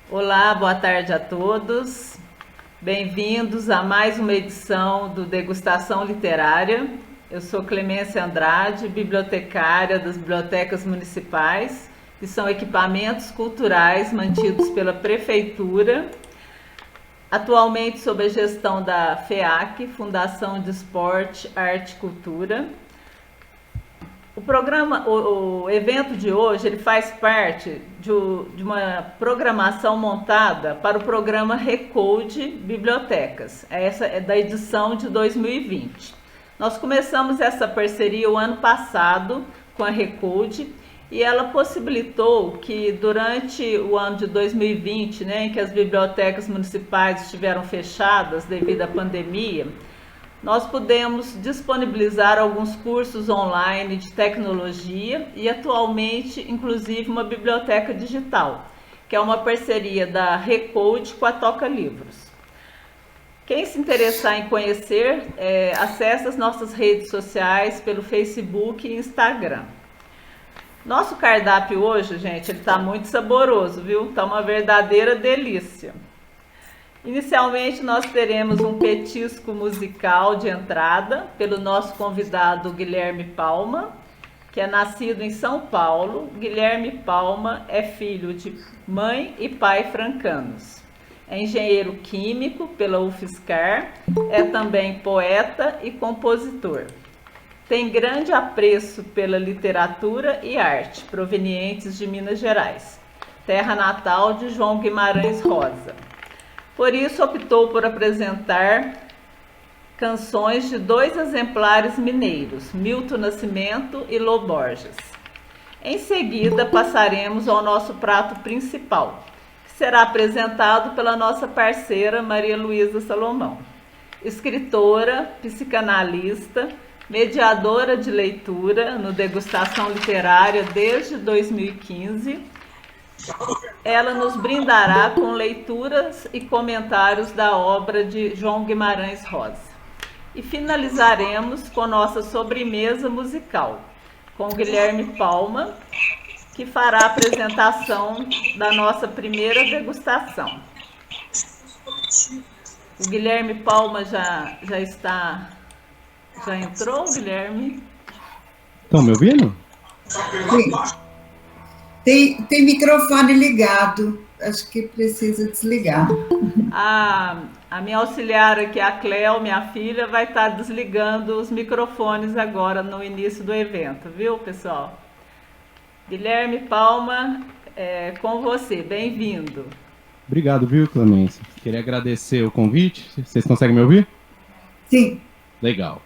Olá, boa tarde a todos. Bem-vindos a mais uma edição do Degustação Literária. Eu sou Clemência Andrade, bibliotecária das bibliotecas municipais, que são equipamentos culturais mantidos pela Prefeitura, atualmente sob a gestão da FEAC, Fundação de Esporte, Arte e Cultura. O evento de hoje, ele faz parte de uma programação montada para o programa Recode Bibliotecas. Essa é da edição de 2020. Nós começamos essa parceria o ano passado com a Recode e ela possibilitou que durante o ano de 2020, em que as bibliotecas municipais estiveram fechadas devido à pandemia, nós pudemos disponibilizar alguns cursos online de tecnologia e atualmente, inclusive, uma biblioteca digital, que é uma parceria da Recode com a Toca Livros. Quem se interessar em conhecer, acesse as nossas redes sociais pelo Facebook e Instagram. Nosso cardápio hoje, gente, ele está muito saboroso, viu? Está uma verdadeira delícia. Inicialmente, nós teremos um petisco musical de entrada pelo nosso convidado Guilherme Palma, que é nascido em São Paulo. Guilherme Palma é filho de mãe e pai francanos. É engenheiro químico pela UFSCar, é também poeta e compositor. Tem grande apreço pela literatura e arte provenientes de Minas Gerais, terra natal de João Guimarães Rosa. Por isso, optou por apresentar canções de dois exemplares mineiros, Milton Nascimento e Lô Borges. Em seguida, passaremos ao nosso prato principal, que será apresentado pela nossa parceira Maria Luísa Salomão, escritora, psicanalista, mediadora de leitura no Degustação Literária desde 2015. Ela nos brindará com leituras e comentários da obra de João Guimarães Rosa. E finalizaremos com nossa sobremesa musical, com Guilherme Palma, que fará a apresentação da nossa primeira degustação. O Guilherme Palma já entrou, Guilherme? Estão me ouvindo? Sim. Tem microfone ligado, acho que precisa desligar. A minha auxiliar aqui, a Cléo, minha filha, vai estar desligando os microfones agora no início do evento, viu, pessoal? Guilherme Palma, com você, bem-vindo. Obrigado, viu, Clemência? Queria agradecer o convite. Vocês conseguem me ouvir? Sim. Legal.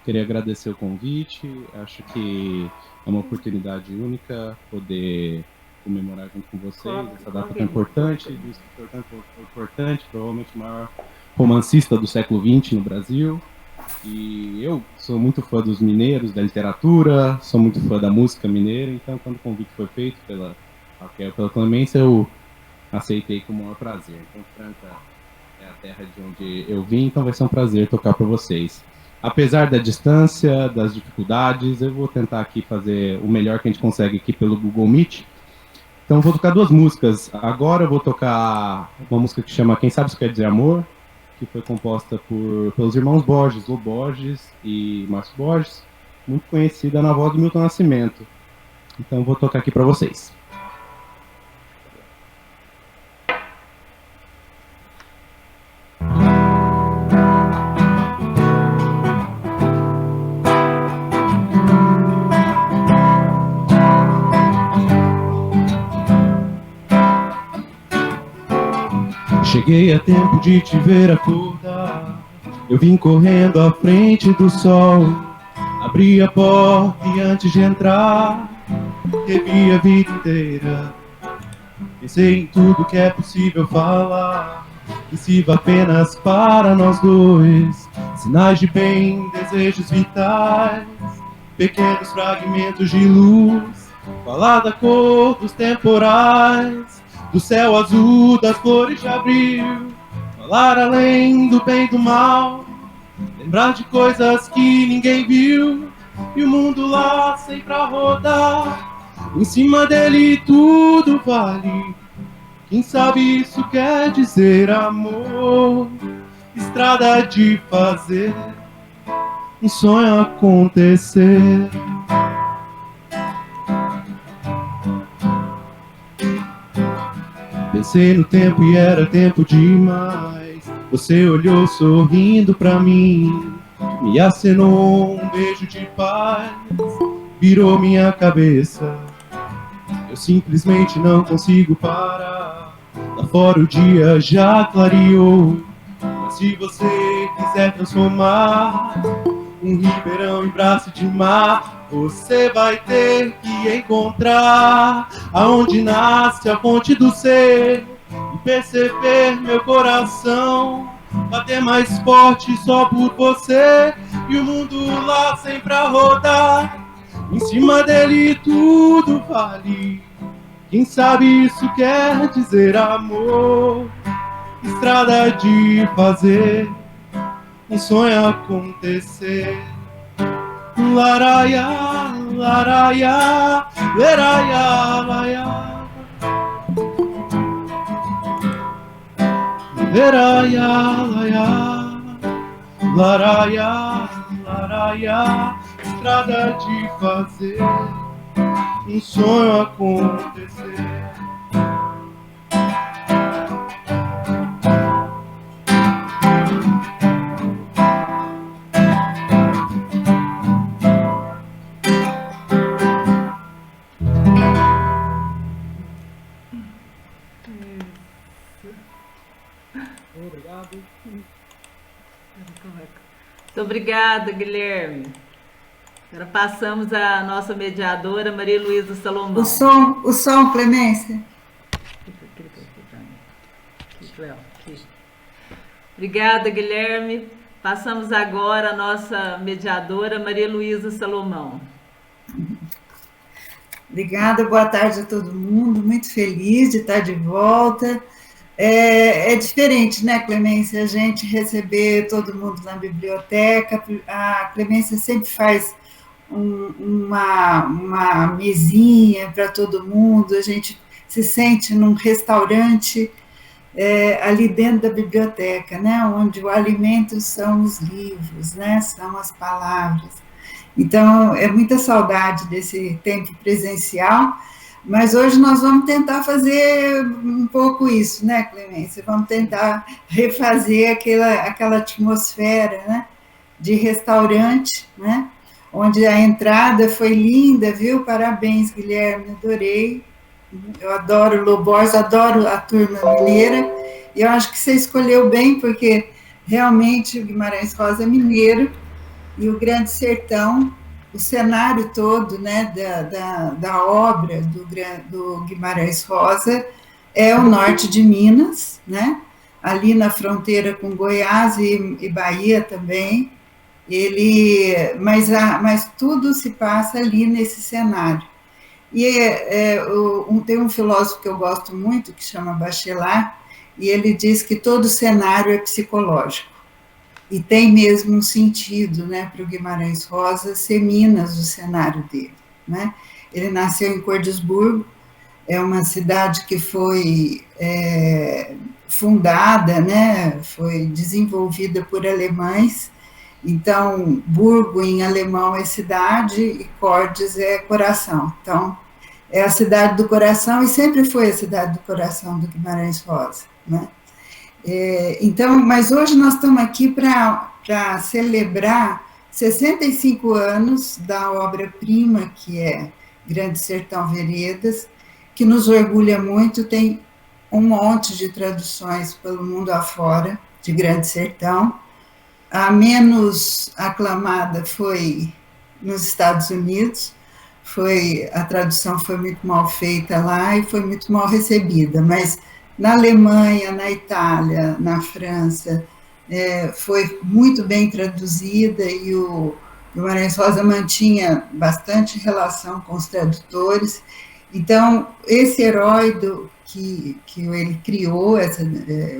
Queria agradecer o convite. Acho que é uma oportunidade única poder comemorar junto com vocês essa data tão importante, de um escritor tão importante, provavelmente o maior romancista do século XX no Brasil. E eu sou muito fã dos mineiros, da literatura, sou muito fã da música mineira, então quando o convite foi feito pela Clemência, eu aceitei com o maior prazer. Então, Franca é a terra de onde eu vim, então vai ser um prazer tocar para vocês. Apesar da distância, das dificuldades, eu vou tentar aqui fazer o melhor que a gente consegue aqui pelo Google Meet. Então, vou tocar duas músicas. Agora eu vou tocar uma música que chama Quem Sabe Isso Quer Dizer Amor, que foi composta pelos irmãos Borges, Lô Borges e Márcio Borges, muito conhecida na voz do Milton Nascimento. Então, vou tocar aqui para vocês. Cheguei a tempo de te ver acordar. Eu vim correndo à frente do sol. Abri a porta e antes de entrar, revi a vida inteira. Pensei em tudo que é possível falar, que sirva apenas para nós dois. Sinais de bem, desejos vitais, pequenos fragmentos de luz. Falar da cor dos temporais, do céu azul, das flores de abril. Falar além do bem e do mal, lembrar de coisas que ninguém viu. E o mundo lá sempre a rodar, em cima dele tudo vale. Quem sabe isso quer dizer amor, estrada de fazer um sonho acontecer. Pensei no tempo e era tempo demais. Você olhou sorrindo pra mim, me acenou um beijo de paz, virou minha cabeça. Eu simplesmente não consigo parar. Lá fora o dia já clareou, mas se você quiser transformar um ribeirão em braço de mar, você vai ter que encontrar aonde nasce a fonte do ser e perceber meu coração bater mais forte só por você, e o mundo lá sempre a rodar, em cima dele tudo vale. Quem sabe isso quer dizer amor, estrada de fazer um sonho acontecer. Laraia, laraia, laraia, laraia, laraia, laraia, laraia, laraia, estrada de fazer um sonho acontecer. Obrigado. Muito obrigada, Guilherme. Agora passamos à nossa mediadora, Maria Luísa Salomão. O som, Clemência. Obrigada, Guilherme. Passamos agora à nossa mediadora, Maria Luísa Salomão. Obrigada, boa tarde a todo mundo. Muito feliz de estar de volta. É diferente, né, Clemência, a gente receber todo mundo na biblioteca. A Clemência sempre faz uma mesinha para todo mundo, a gente se sente num restaurante ali dentro da biblioteca, né, onde o alimento são os livros, né, são as palavras. Então, é muita saudade desse tempo presencial, mas hoje nós vamos tentar fazer um pouco isso, né, Clemência? Vamos tentar refazer aquela atmosfera, né, de restaurante, né, onde a entrada foi linda, viu? Parabéns, Guilherme, adorei. Eu adoro o Loborges, adoro a turma mineira, e eu acho que você escolheu bem, porque realmente o Guimarães Rosa é mineiro, e o Grande Sertão, o cenário todo, né, da obra do Guimarães Rosa é o norte de Minas, né, ali na fronteira com Goiás e Bahia também, mas tudo se passa ali nesse cenário. E tem um filósofo que eu gosto muito, que chama Bachelard, e ele diz que todo cenário é psicológico. E tem mesmo um sentido, né, para o Guimarães Rosa ser Minas o cenário dele, né? Ele nasceu em Cordisburgo, é uma cidade que foi fundada, né, foi desenvolvida por alemães. Então, Burgo em alemão é cidade e Cordes é coração. Então, é a cidade do coração e sempre foi a cidade do coração do Guimarães Rosa, né? Então, mas hoje nós estamos aqui para celebrar 65 anos da obra-prima, que é Grande Sertão Veredas, que nos orgulha muito, tem um monte de traduções pelo mundo afora, de Grande Sertão. A menos aclamada foi nos Estados Unidos, a tradução foi muito mal feita lá e foi muito mal recebida, mas na Alemanha, na Itália, na França, foi muito bem traduzida e o Guimarães Rosa mantinha bastante relação com os tradutores. Então, esse herói que ele criou,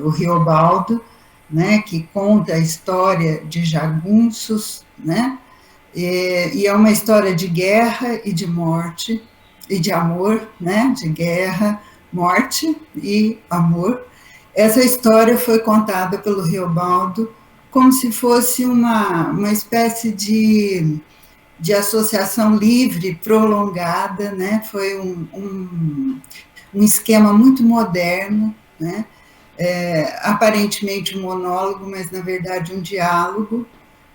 o Riobaldo, né, que conta a história de jagunços, né, e é uma história de guerra e de morte, e de amor, né, de guerra, morte e amor. Essa história foi contada pelo Riobaldo como se fosse uma espécie de associação livre, prolongada, né? Foi um esquema muito moderno, né? Aparentemente um monólogo, mas na verdade um diálogo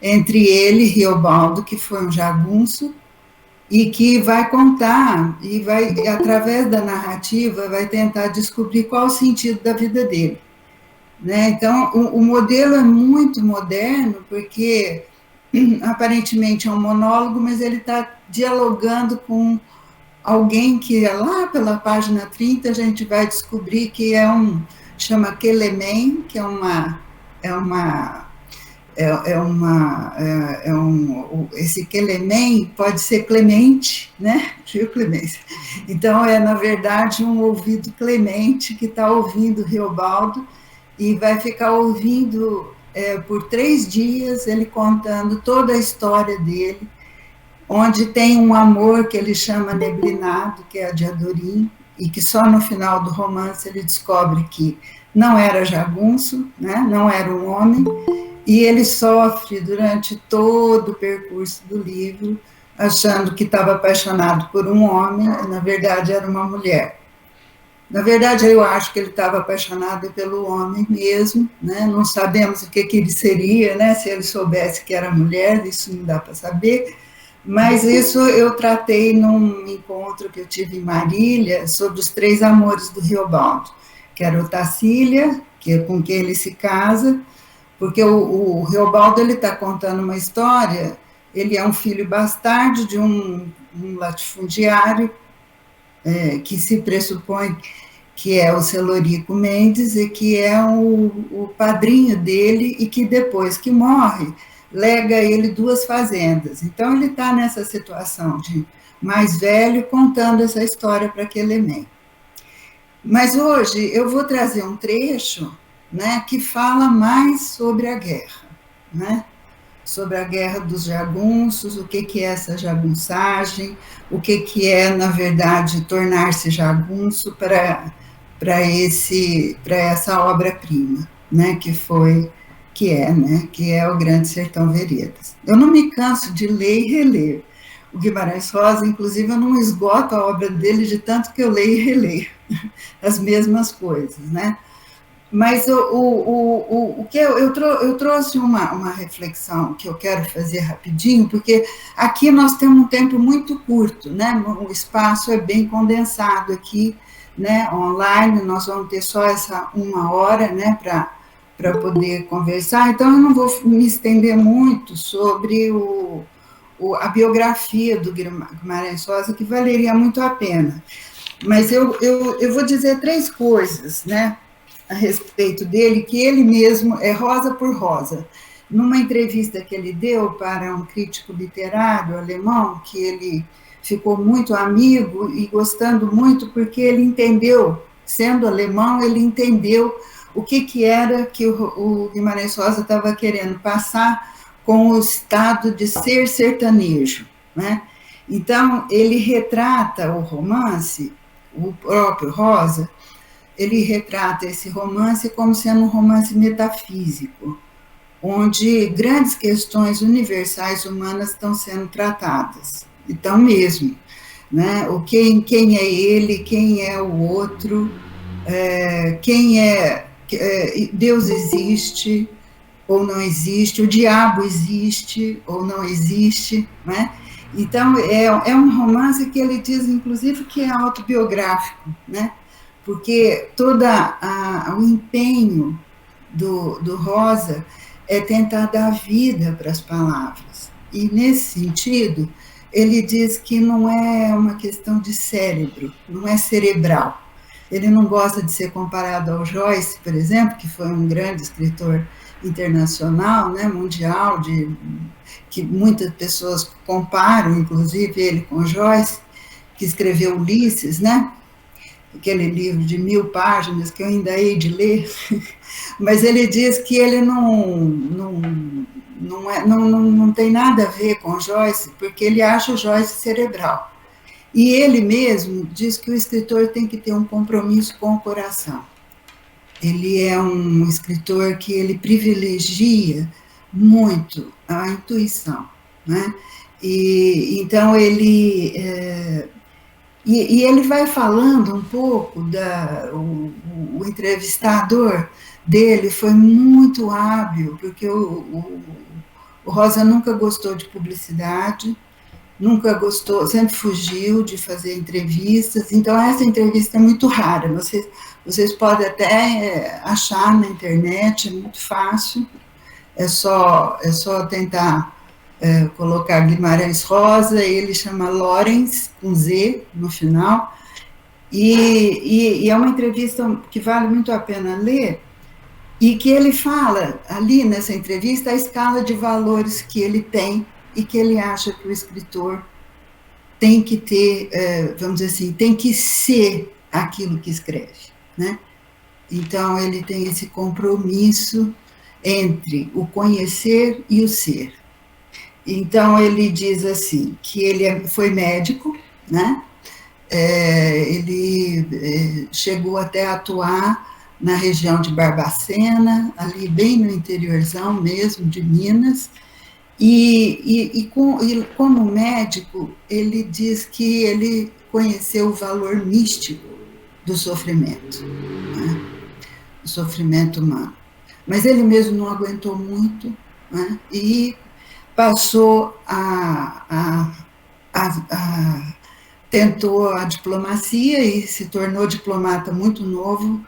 entre ele e Riobaldo, que foi um jagunço, e que vai contar, e vai, através da narrativa, vai tentar descobrir qual o sentido da vida dele. Né? Então, o modelo é muito moderno, porque aparentemente é um monólogo, mas ele está dialogando com alguém que é lá pela página 30, a gente vai descobrir que chama Quelemem, que esse Quelemem pode ser Clemente, né? Viu, Clemência? Então, na verdade, um ouvido clemente que está ouvindo Riobaldo e vai ficar ouvindo por 3 dias ele contando toda a história dele, onde tem um amor que ele chama neblinado, que é a de Adorim, e que só no final do romance ele descobre que não era jagunço, né? Não era um homem, e ele sofre durante todo o percurso do livro, achando que estava apaixonado por um homem, e na verdade era uma mulher. Na verdade, eu acho que ele estava apaixonado pelo homem mesmo, né? Não sabemos o que ele seria, né? Se ele soubesse que era mulher, isso não dá para saber, mas isso eu tratei num encontro que eu tive em Marília sobre os 3 amores do Riobaldo, que era o Tarsília, que é com quem ele se casa, porque o Riobaldo está contando uma história, ele é um filho bastardo de um latifundiário, que se pressupõe que é o Celorico Mendes, e que é o padrinho dele, e que depois que morre, lega ele 2 fazendas. Então, ele está nessa situação de mais velho, contando essa história para Quelemem. Mas hoje eu vou trazer um trecho, né, que fala mais sobre a guerra, né? Sobre a guerra dos jagunços, o que é essa jagunçagem, o que é, na verdade, tornar-se jagunço para essa obra-prima, né, que é o Grande Sertão Veredas. Eu não me canso de ler e reler o Guimarães Rosa, inclusive eu não esgoto a obra dele de tanto que eu leio e releio as mesmas coisas, né? Mas o que eu trouxe uma reflexão que eu quero fazer rapidinho, porque aqui nós temos um tempo muito curto, né? O espaço é bem condensado aqui, né? Online, nós vamos ter só essa 1 hora, né? Para poder conversar, então eu não vou me estender muito sobre a biografia do Guimarães Rosa, que valeria muito a pena. Mas eu vou dizer 3 coisas, né? A respeito dele, que ele mesmo é rosa por rosa. Numa entrevista que ele deu para um crítico literário alemão, que ele ficou muito amigo e gostando muito, porque ele entendeu, sendo alemão, ele entendeu o que era que o Guimarães Rosa estava querendo passar com o estado de ser sertanejo, né? Então, ele retrata o romance, o próprio Rosa, ele retrata esse romance como sendo um romance metafísico, onde grandes questões universais humanas estão sendo tratadas. Então, mesmo, né? Quem é ele, quem é o outro, Deus existe ou não existe, o diabo existe ou não existe, né? Então, é um romance que ele diz, inclusive, que é autobiográfico, né? Porque todo o empenho do Rosa é tentar dar vida para as palavras. E, nesse sentido, ele diz que não é uma questão de cérebro, não é cerebral. Ele não gosta de ser comparado ao Joyce, por exemplo, que foi um grande escritor internacional, né, mundial, que muitas pessoas comparam, inclusive ele com Joyce, que escreveu Ulisses, né? Aquele livro de 1000 páginas que eu ainda hei de ler, mas ele diz que ele não tem nada a ver com Joyce, porque ele acha o Joyce cerebral. E ele mesmo diz que o escritor tem que ter um compromisso com o coração. Ele é um escritor que ele privilegia muito a intuição, né? E então ele ele vai falando um pouco o entrevistador dele foi muito hábil, porque o Rosa nunca gostou de publicidade, nunca gostou, sempre fugiu de fazer entrevistas, então essa entrevista é muito rara, vocês podem até achar na internet, é muito fácil, é só tentar colocar Guimarães Rosa, ele chama Lorenz, com Z no final, e é uma entrevista que vale muito a pena ler, e que ele fala ali nessa entrevista a escala de valores que ele tem e que ele acha que o escritor tem que ter, vamos dizer assim, tem que ser aquilo que escreve, né? Então, ele tem esse compromisso entre o conhecer e o ser. Então, ele diz assim, que ele foi médico, né? Ele chegou até a atuar na região de Barbacena, ali bem no interiorzão mesmo, de Minas, e como médico, ele diz que ele conheceu o valor místico do sofrimento, né? O sofrimento humano. Mas ele mesmo não aguentou muito, né? E passou tentou a diplomacia e se tornou diplomata muito novo,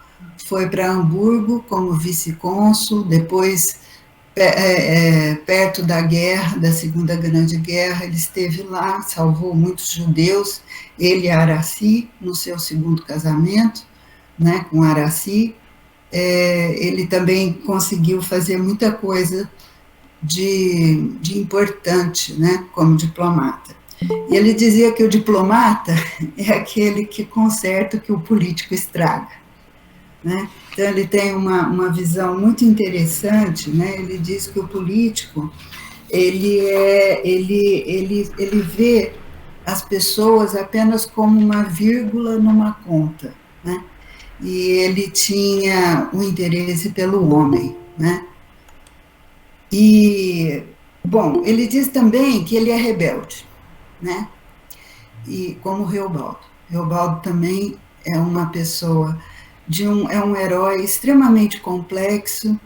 foi para Hamburgo como vice-cônsul, depois, perto da guerra, da Segunda Grande Guerra, ele esteve lá, salvou muitos judeus, ele e Araci, no seu segundo casamento, né, com Araci. Ele também conseguiu fazer muita coisa de importante, né, como diplomata. E ele dizia que o diplomata é aquele que conserta o que o político estraga, né? Então, ele tem uma visão muito interessante, né? Ele diz que o político, ele vê as pessoas apenas como uma vírgula numa conta, né? E ele tinha um interesse pelo homem, né? E, bom, ele diz também que ele é rebelde, né? E como Reobaldo. Reobaldo também é uma pessoa é um herói extremamente complexo,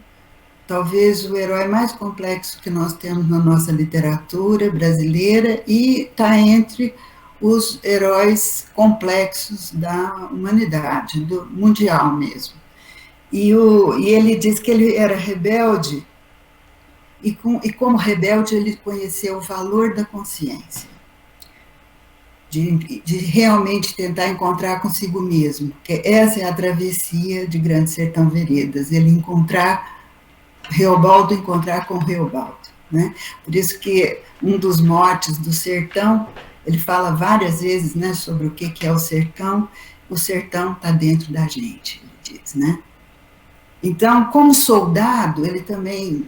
talvez o herói mais complexo que nós temos na nossa literatura brasileira, e está entre os heróis complexos da humanidade, do mundial mesmo. E ele diz que ele era rebelde, e como rebelde ele conheceu o valor da consciência. De realmente tentar encontrar consigo mesmo, porque essa é a travessia de Grande Sertão Veredas, ele encontrar Reobaldo, encontrar com Reobaldo, né? Por isso que um dos motes do sertão, ele fala várias vezes, né, sobre o que é o sertão está dentro da gente, ele diz, né? Então, como soldado, ele também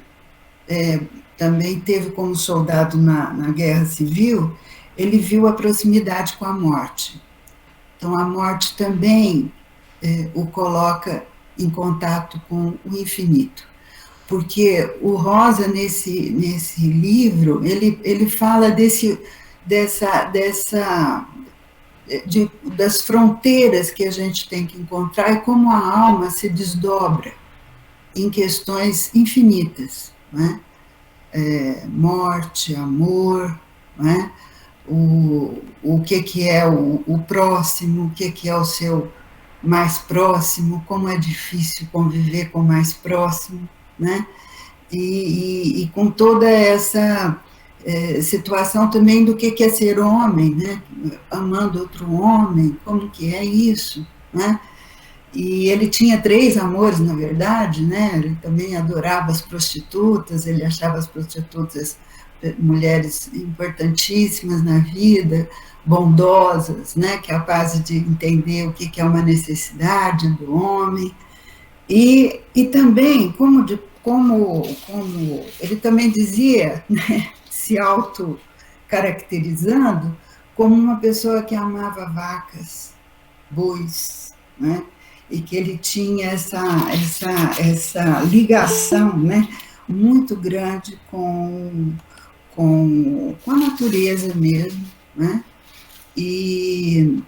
teve como soldado na Guerra Civil, ele viu a proximidade com a morte. Então, a morte também o coloca em contato com o infinito. Porque o Rosa, nesse livro, ele fala das fronteiras que a gente tem que encontrar e como a alma se desdobra em questões infinitas, né? Morte, amor, né? O que é o próximo, o que é o seu mais próximo, como é difícil conviver com o mais próximo, né? E com toda essa situação também do que é ser homem, né? Amando outro homem, como que é isso, né? E ele tinha 3 amores, na verdade, né? Ele também adorava as prostitutas, ele achava as prostitutas mulheres importantíssimas na vida, bondosas, né, capazes de entender o que é uma necessidade do homem, e também, como ele também dizia, né, se auto-caracterizando, como uma pessoa que amava vacas, bois, né? E que ele tinha essa ligação, né? Muito grande com a natureza mesmo, né? E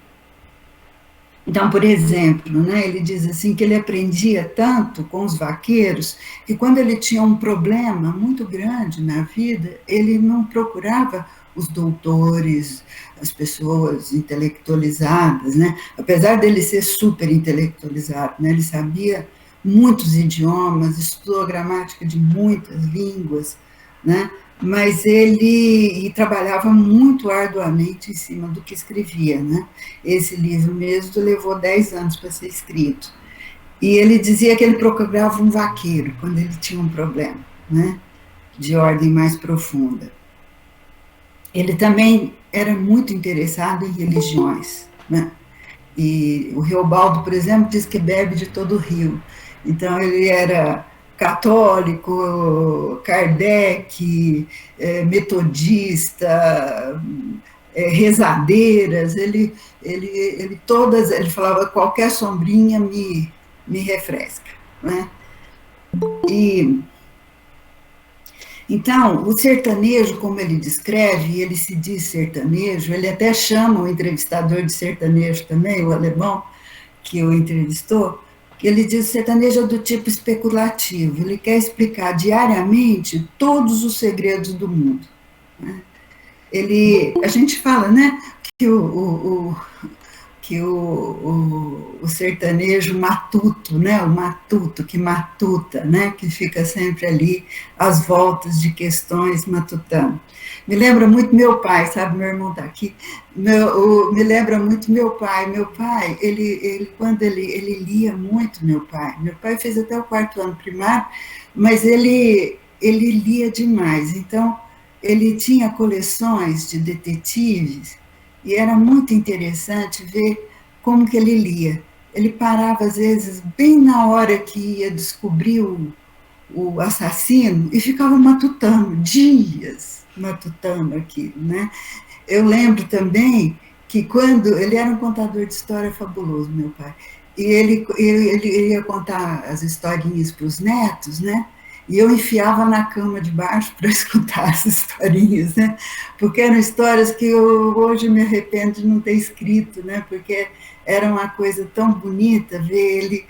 então, por exemplo, né, ele diz assim que ele aprendia tanto com os vaqueiros que quando ele tinha um problema muito grande na vida, ele não procurava os doutores, as pessoas intelectualizadas, né? Apesar dele ser super intelectualizado, né? Ele sabia muitos idiomas, estudou a gramática de muitas línguas, né? Mas ele trabalhava muito arduamente em cima do que escrevia, né? Esse livro mesmo levou 10 anos para ser escrito. E ele dizia que ele procurava um vaqueiro quando ele tinha um problema, né? De ordem mais profunda. Ele também era muito interessado em religiões, né? E o Reobaldo, por exemplo, diz que bebe de todo o rio. Então, ele era católico, Kardec, metodista, rezadeiras, ele falava, qualquer sombrinha me refresca, né? E então, o sertanejo, como ele descreve, ele se diz sertanejo, ele até chama o entrevistador de sertanejo também, o alemão que o entrevistou, que ele diz que o sertanejo é do tipo especulativo, ele quer explicar diariamente todos os segredos do mundo, né? A gente fala, né, que o sertanejo matuto, né? O matuto, que matuta, né? Que fica sempre ali às voltas de questões matutando. Me lembra muito meu pai, sabe? Meu irmão está aqui. Me lembra muito meu pai. Meu pai, quando ele lia muito, meu pai fez até o 4º ano primário, mas ele lia demais. Então, ele tinha coleções de detetives, e era muito interessante ver como que ele lia. Ele parava, às vezes, bem na hora que ia descobrir o assassino e ficava matutando, dias matutando aquilo, né? Eu lembro também que quando... Ele era um contador de história fabuloso, meu pai. E ele ia contar as historinhas para os netos, né? E eu enfiava na cama de baixo para escutar as historinhas, né? Porque eram histórias que eu hoje me arrependo de não ter escrito, né? Porque era uma coisa tão bonita ver ele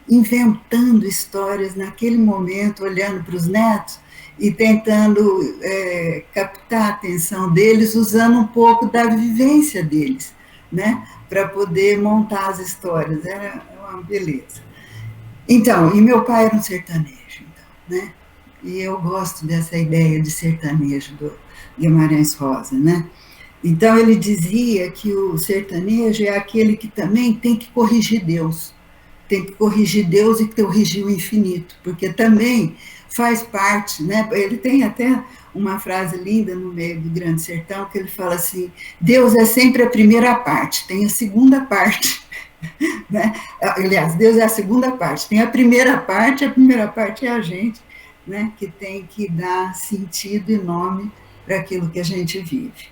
inventando histórias naquele momento, olhando para os netos e tentando captar a atenção deles, usando um pouco da vivência deles, né? Para poder montar as histórias. Era uma beleza. Então, e meu pai era um sertanejo. Né? E eu gosto dessa ideia de sertanejo do Guimarães Rosa, né? Então ele dizia que o sertanejo é aquele que também tem que corrigir Deus e corrigir o infinito, porque também faz parte, né? Ele tem até uma frase linda no meio do Grande Sertão, que ele fala assim, Deus é sempre a primeira parte, tem a segunda parte, né? Aliás, Deus é a segunda parte, tem a primeira parte é a gente, né? Que tem que dar sentido e nome para aquilo que a gente vive.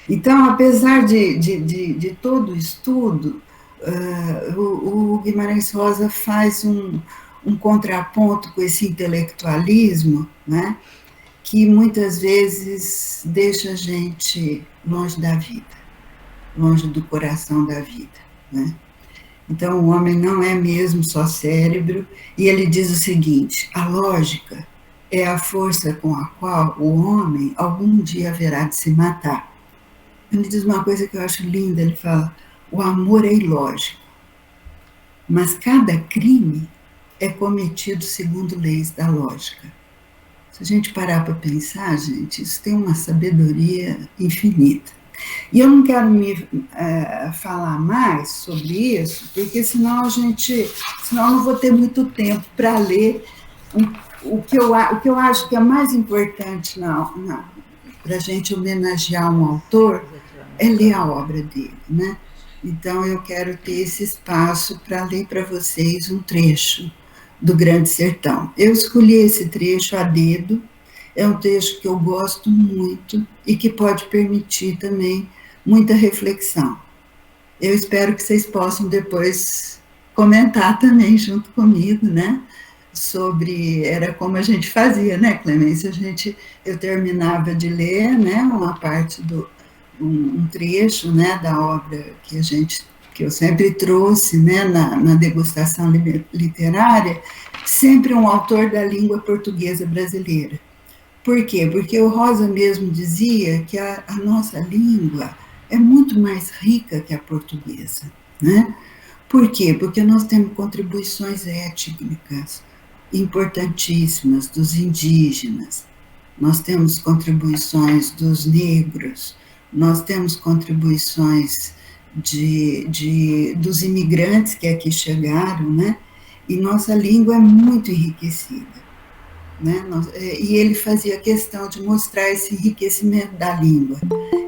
Então, apesar de todo o estudo, o Guimarães Rosa faz um contraponto com esse intelectualismo, né? Que muitas vezes deixa a gente longe da vida, longe do coração da vida, né? Então, o homem não é mesmo só cérebro, e ele diz o seguinte, a lógica é a força com a qual o homem algum dia haverá de se matar. Ele diz uma coisa que eu acho linda, ele fala, o amor é ilógico, mas cada crime é cometido segundo leis da lógica. Se a gente parar para pensar, gente, isso tem uma sabedoria infinita. E eu não quero falar mais sobre isso, porque senão eu não vou ter muito tempo para ler o que eu acho que é mais importante para a gente homenagear um autor, é ler a obra dele, né? Então eu quero ter esse espaço para ler para vocês um trecho do Grande Sertão. Eu escolhi esse trecho a dedo, é um trecho que eu gosto muito e que pode permitir também muita reflexão. Eu espero que vocês possam depois comentar também junto comigo, né? Sobre, era como a gente fazia, né, Clemência? Eu terminava de ler, né, uma parte um trecho, né, da obra que eu sempre trouxe, né, na degustação literária, sempre um autor da língua portuguesa brasileira. Por quê? Porque o Rosa mesmo dizia que a nossa língua é muito mais rica que a portuguesa, né? Por quê? Porque nós temos contribuições étnicas importantíssimas dos indígenas, nós temos contribuições dos negros, nós temos contribuições dos imigrantes que aqui chegaram, né? E nossa língua é muito enriquecida. Né? E ele fazia questão de mostrar esse enriquecimento da língua.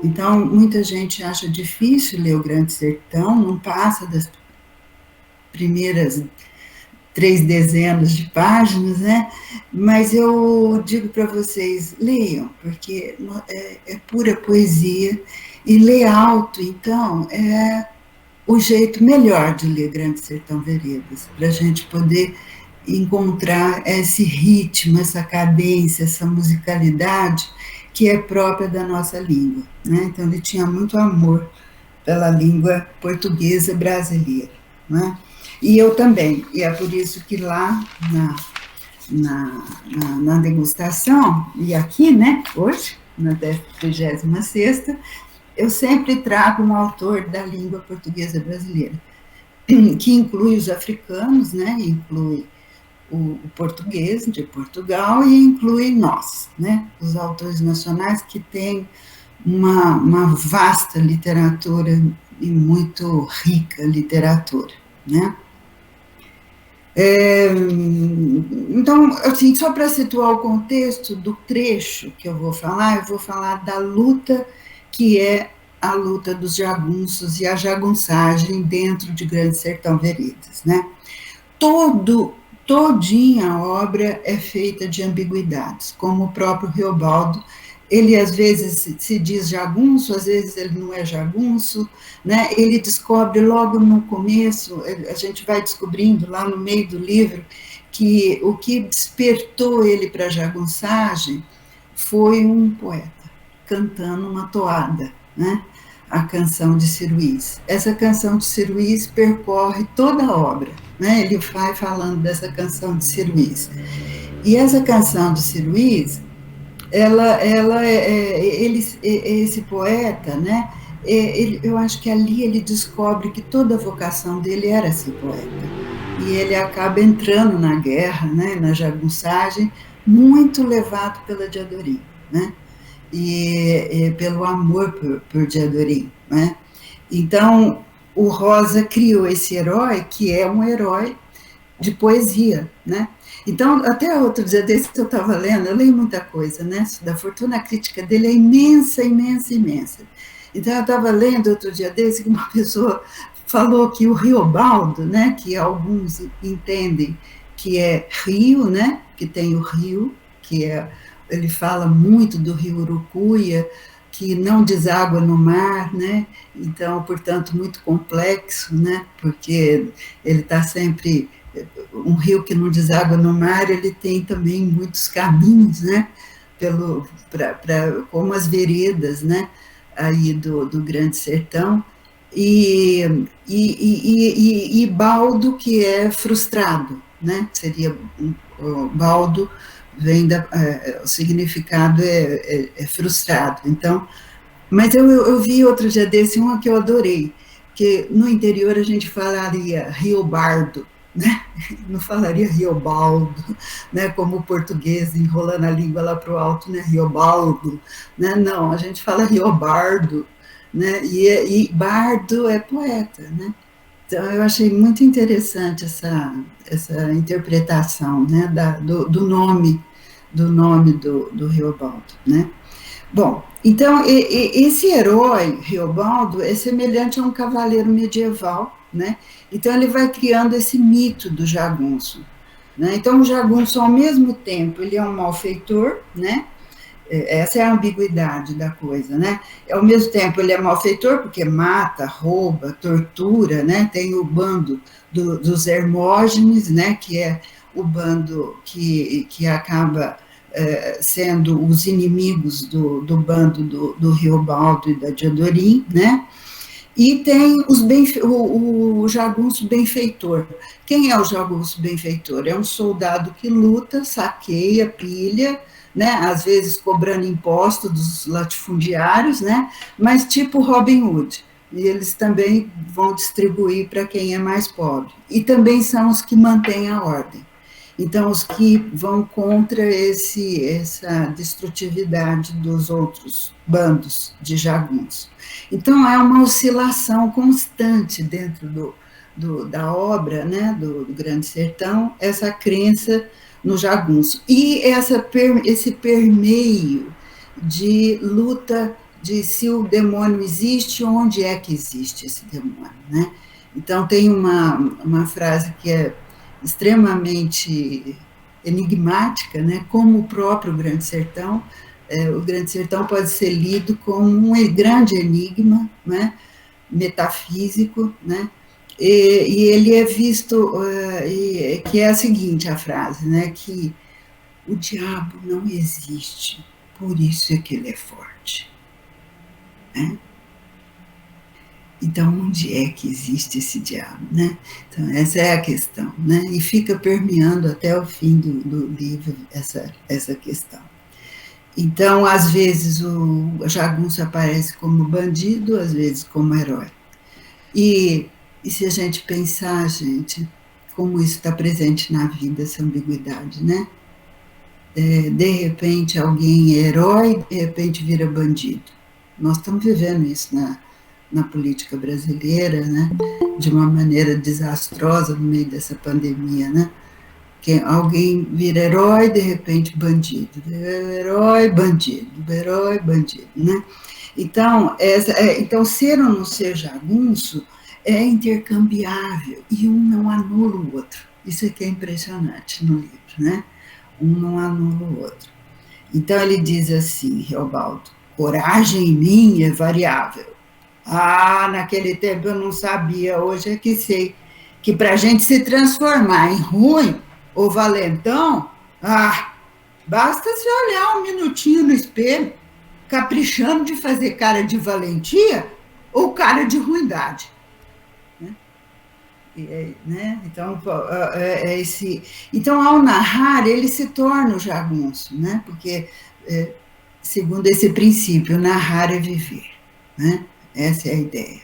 Então, muita gente acha difícil ler o Grande Sertão, não passa das primeiras 3 dezenas de páginas, né? Mas eu digo para vocês, leiam, porque é pura poesia, e ler alto, então, é o jeito melhor de ler Grande Sertão Veredas, para a gente poder encontrar esse ritmo, essa cadência, essa musicalidade que é própria da nossa língua, né? Então ele tinha muito amor pela língua portuguesa brasileira, né? E eu também, e é por isso que lá na degustação, e aqui, né, hoje, na 36ª, eu sempre trago um autor da língua portuguesa brasileira, que inclui os africanos, né, inclui o português de Portugal e inclui nós, né, os autores nacionais que têm uma vasta literatura e muito rica literatura, né. Então, assim, só para situar o contexto do trecho que eu vou falar da luta que é a luta dos jagunços e a jagunçagem dentro de Grande Sertão Veredas, né. Todinha a obra é feita de ambiguidades, como o próprio Reobaldo, ele às vezes se diz jagunço, às vezes ele não é jagunço, né? Ele descobre logo no começo, a gente vai descobrindo lá no meio do livro, que o que despertou ele para a jagunçagem foi um poeta cantando uma toada, né? A canção de Ciruís. Essa canção de Ciruís percorre toda a obra, né? Ele vai falando dessa canção de Ciruís. E essa canção de Ciruís, esse poeta, né? Eu acho que ali ele descobre que toda a vocação dele era ser poeta. E ele acaba entrando na guerra, né? Na jagunçagem, muito levado pela Diadorim, né? E pelo amor por Diadorim, né? Então, o Rosa criou esse herói, que é um herói de poesia, né? Então, até outro dia desse que eu estava lendo, eu leio muita coisa, né? Da fortuna crítica dele é imensa, imensa, imensa. Então, eu estava lendo outro dia desse que uma pessoa falou que o Riobaldo, né? Que alguns entendem que é rio, né? Que tem o rio, que é... Ele fala muito do rio Urucuia, que não deságua no mar, né? Então, portanto, muito complexo, né? Porque ele está sempre... Um rio que não deságua no mar, ele tem também muitos caminhos, né? Como as veredas, né? Aí do Grande Sertão. E baldo, que é frustrado, né? Seria baldo, o significado é frustrado. Então, mas eu vi outro dia desse uma que eu adorei, que no interior a gente falaria Riobardo, né? Não falaria Riobaldo, né? Como o português enrolando a língua lá para o alto, né? Riobaldo, né? Não, a gente fala Riobardo, né? E bardo é poeta, né? Então, eu achei muito interessante essa interpretação, né, do nome do Riobaldo, né? Bom, então, esse herói, Riobaldo, é semelhante a um cavaleiro medieval, né? Então, ele vai criando esse mito do jagunço, né? Então, o jagunço, ao mesmo tempo, ele é um malfeitor, né? Essa é a ambiguidade da coisa, né? Ao mesmo tempo, ele é malfeitor porque mata, rouba, tortura, né? Tem o bando dos Hermógenes, né? Que é o bando que acaba sendo os inimigos do bando do Riobaldo e da Diodorim, né? E tem o jagunço benfeitor. Quem é o jagunço benfeitor? É um soldado que luta, saqueia, pilha, né, às vezes cobrando imposto dos latifundiários, né, mas tipo Robin Hood. E eles também vão distribuir para quem é mais pobre. E também são os que mantêm a ordem. Então, os que vão contra essa destrutividade dos outros bandos de jagunços. Então, é uma oscilação constante dentro da obra, né, do Grande Sertão, essa crença no jagunço. E esse permeio de luta de se o demônio existe, onde é que existe esse demônio, né? Então, tem uma frase que é extremamente enigmática, né? Como o próprio Grande Sertão, o Grande Sertão pode ser lido como um grande enigma, né? Metafísico, né? E ele é visto, que é a seguinte, a frase, né? Que o diabo não existe, por isso é que ele é forte, né? Então, onde é que existe esse diabo, né? Então, essa é a questão, né? E fica permeando até o fim do livro essa questão. Então, às vezes, o jagunço aparece como bandido, às vezes como herói. E se a gente pensar, gente, como isso está presente na vida, essa ambiguidade, né? De repente, alguém é herói, de repente vira bandido. Nós estamos vivendo isso na política brasileira, né, de uma maneira desastrosa no meio dessa pandemia, né, que alguém vira herói, de repente bandido, herói, bandido, né. Então, então ser ou não ser jagunço é intercambiável e um não anula o outro. Isso é que é impressionante no livro, né, um não anula o outro. Então ele diz assim, Riobaldo, coragem em mim é variável. Naquele tempo eu não sabia, hoje é que sei, que para a gente se transformar em ruim ou valentão, basta se olhar um minutinho no espelho, caprichando de fazer cara de valentia ou cara de ruindade. Né? Então, então, ao narrar, ele se torna o jagunço, né? Porque, segundo esse princípio, narrar é viver, né? Essa é a ideia.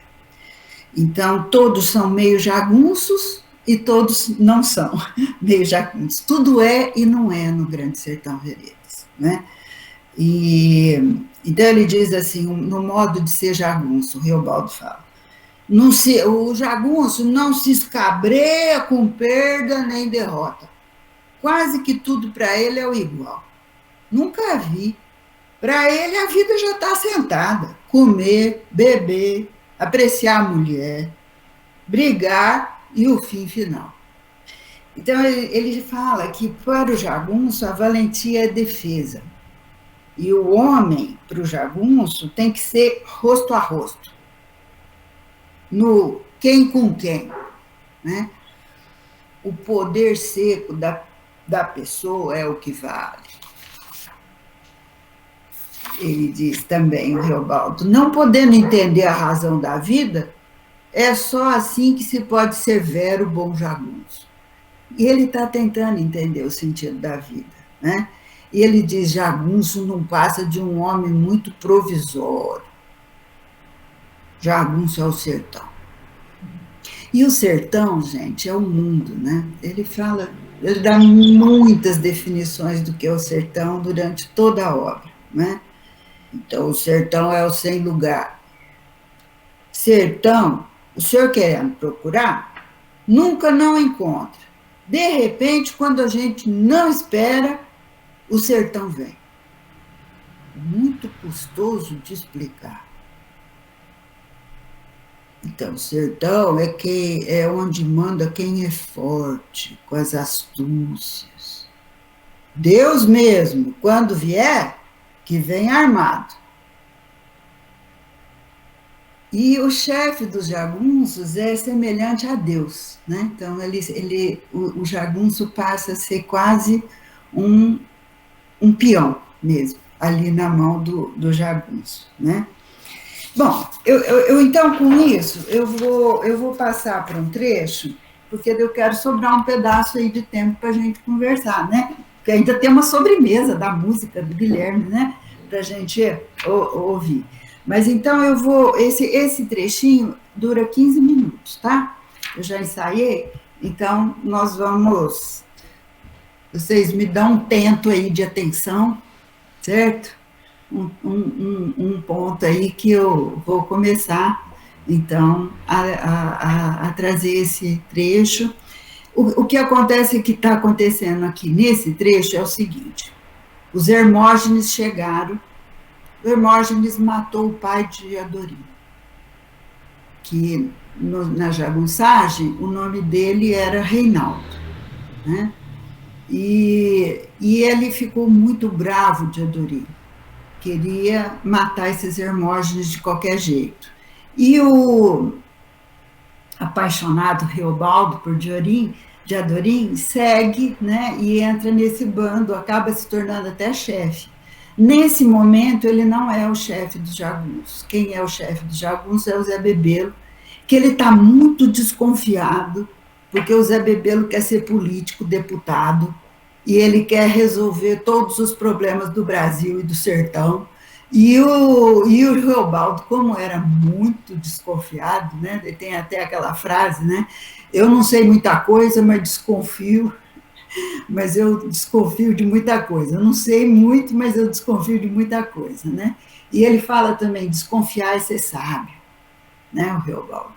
Então, todos são meio jagunços e todos não são meio jagunços. Tudo é e não é no Grande Sertão Veredas, né? Então, ele diz assim, no modo de ser jagunço, o Riobaldo fala, o jagunço não se escabreia com perda nem derrota. Quase que tudo para ele é o igual. Nunca vi. Para ele, a vida já está sentada. Comer, beber, apreciar a mulher, brigar e o fim final. Então, ele fala que para o jagunço a valentia é defesa. E o homem, para o jagunço, tem que ser rosto a rosto. No quem com quem, né? O poder seco da pessoa é o que vale. Ele diz também, o Riobaldo, não podendo entender a razão da vida, é só assim que se pode ser vero bom jagunço. E ele está tentando entender o sentido da vida, né? E ele diz, jagunço não passa de um homem muito provisório. Jagunço é o sertão. E o sertão, gente, é o mundo, né? Ele dá muitas definições do que é o sertão durante toda a obra, né? Então, o sertão é o sem lugar. Sertão, o senhor querendo procurar, nunca não encontra. De repente, quando a gente não espera, o sertão vem. Muito custoso de explicar. Então, o sertão é onde manda quem é forte, com as astúcias. Deus mesmo, quando vier, que vem armado. E o chefe dos jagunços é semelhante a Deus, né? Então, o jagunço passa a ser quase um peão mesmo, ali na mão do jagunço, né? Bom, então, com isso, eu vou passar para um trecho, porque eu quero sobrar um pedaço aí de tempo para a gente conversar, né? Porque ainda tem uma sobremesa da música do Guilherme, né? Para a gente ouvir. Mas então eu vou. Esse trechinho dura 15 minutos, tá? Eu já ensaiei, então nós vamos. Vocês me dão um tento aí de atenção, certo? Um ponto aí que eu vou começar, então, a trazer esse trecho. O que acontece, que está acontecendo aqui nesse trecho é o seguinte: os Hermógenes chegaram. O Hermógenes matou o pai de Adorim, que na jagunçagem o nome dele era Reinaldo, né? E ele ficou muito bravo de Adorim, queria matar esses Hermógenes de qualquer jeito. E o apaixonado Reobaldo por de Adorim segue, né, e entra nesse bando, acaba se tornando até chefe. Nesse momento, ele não é o chefe dos jagunços. Quem é o chefe dos jagunços é o Zé Bebelo, que ele está muito desconfiado, porque o Zé Bebelo quer ser político, deputado, e ele quer resolver todos os problemas do Brasil e do sertão. E o Reobaldo, como era muito desconfiado, né, ele tem até aquela frase, né, eu não sei muita coisa, mas eu desconfio de muita coisa. Eu não sei muito, mas eu desconfio de muita coisa, né? E ele fala também, desconfiar é ser sábio, né, o Reobaldo.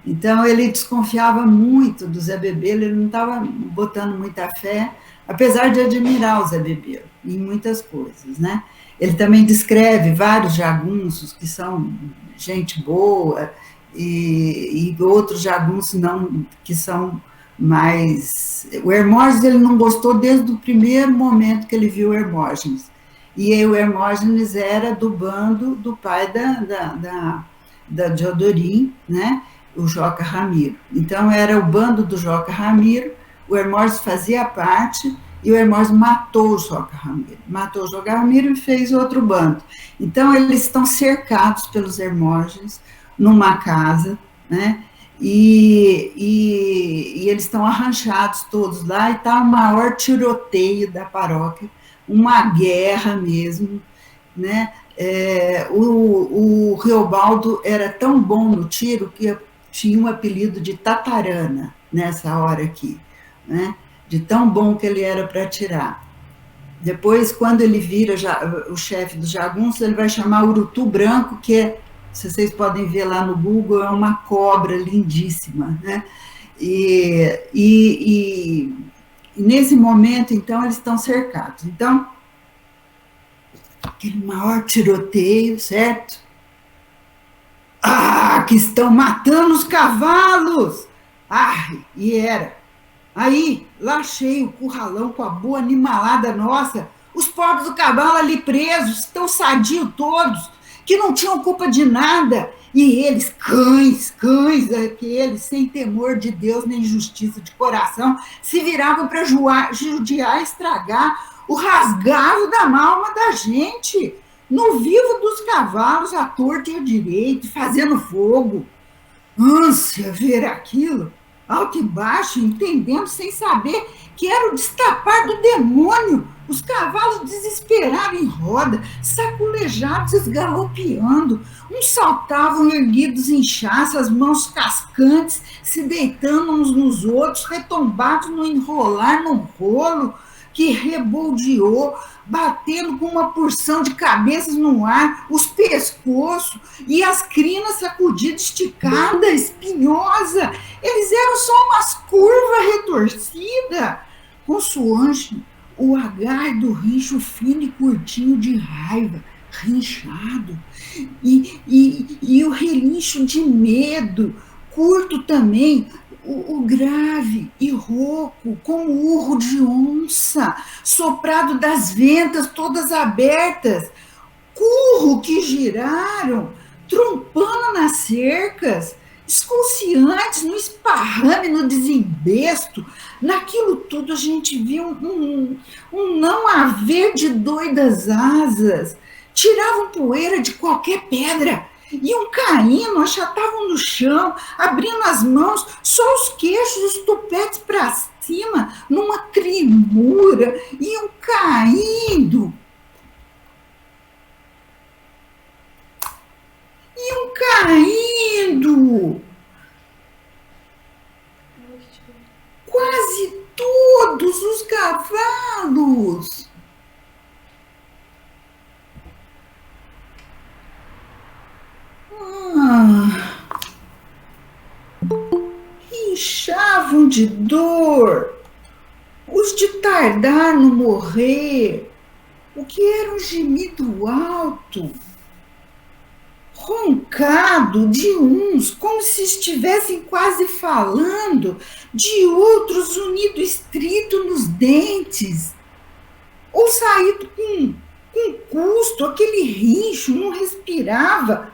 Então, ele desconfiava muito do Zé Bebelo, ele não estava botando muita fé, apesar de admirar o Zé Bebelo em muitas coisas, né? Ele também descreve vários jagunços que são gente boa e outros jagunços não, que são mais... O Hermógenes, ele não gostou desde o primeiro momento que ele viu o Hermógenes. E aí o Hermógenes era do bando do pai de Adorim, né? O Joca Ramiro. Então, era o bando do Joca Ramiro, o Hermógenes fazia parte, e o Hermógenes matou o Joca Ramiro. Matou o Joca Ramiro e fez outro bando. Então, eles estão cercados pelos Hermógenes numa casa, né? E eles estão arranjados todos lá, e está o maior tiroteio da paróquia, uma guerra mesmo, né? O Reobaldo era tão bom no tiro que tinha um apelido de Tatarana nessa hora aqui, né? De tão bom que ele era para atirar. Depois, quando ele vira o chefe dos jagunços, ele vai chamar Urutu Branco, que é, se vocês podem ver lá no Google, é uma cobra lindíssima, né? E nesse momento, então, eles estão cercados. Então, aquele maior tiroteio, certo? Ah, que estão matando os cavalos! Ah, e era. Aí, lá cheio, o curralão com a boa animalada nossa, os pobres do cavalo ali presos, estão sadios todos, que não tinham culpa de nada, e eles, cães, aqueles, sem temor de Deus nem justiça de coração, se viravam para judiar, estragar o rasgado da alma da gente, no vivo dos cavalos, à torta e à direita, fazendo fogo. Ânsia ver aquilo, alto e baixo, entendendo sem saber que era o destapar do demônio, os cavalos desesperados em roda, saculejados, esgalopeando, uns saltavam erguidos em chaça, as mãos cascantes, se deitando uns nos outros, retombados no enrolar, no rolo, que reboldeou, batendo com uma porção de cabeças no ar, os pescoços e as crinas sacudidas, esticada, espinhosa. Eles eram só umas curvas retorcidas, consoante o agar do rincho fino e curtinho de raiva, rinchado, e o relincho de medo, curto também, o grave e rouco, como urro de onça, soprado das ventas todas abertas, curro que giraram, trompando nas cercas, escociantes, no esparrame, no desembesto. Naquilo tudo a gente viu um não haver de doidas asas. Tiravam poeira de qualquer pedra, iam caindo, achatavam no chão, abrindo as mãos, só os queixos, os topetes para cima, numa tremura, iam caindo. Iam caindo. Quase todos os cavalos. Inchavam de dor. Os de tardar no morrer. O que era um gemido alto, roncado de uns, como se estivessem quase falando, de outros unido estrito nos dentes, ou saído com custo, aquele rincho não respirava,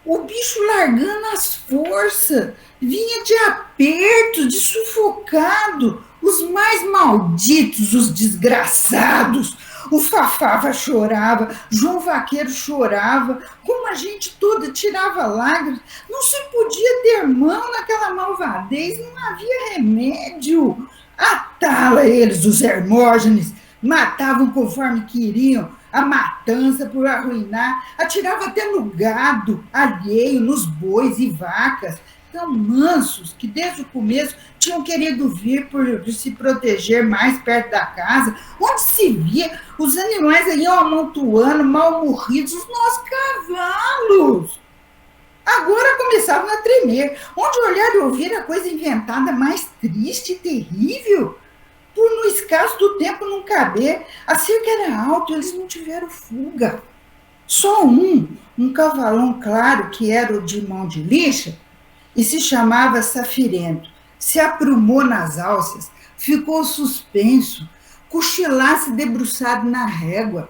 o bicho largando as forças, vinha de aperto, de sufocado, os mais malditos, os desgraçados. O Fafava chorava, João Vaqueiro chorava, como a gente toda tirava lágrimas. Não se podia ter mão naquela malvadez, não havia remédio. Atala eles, os Hermógenes, matavam conforme queriam, a matança por arruinar, atirava até no gado alheio, nos bois e vacas, tão mansos que desde o começo tinham querido vir por se proteger mais perto da casa, onde se via os animais iam amontoando, mal morridos, os nossos cavalos. Agora começavam a tremer, onde olhar e ouvir a coisa inventada mais triste e terrível, por no escasso do tempo não caber. A cerca era alta, eles não tiveram fuga. Só um cavalão claro, que era o de mão de lixa, e se chamava Safirento, se aprumou nas alças, ficou suspenso, cochilasse debruçado na régua,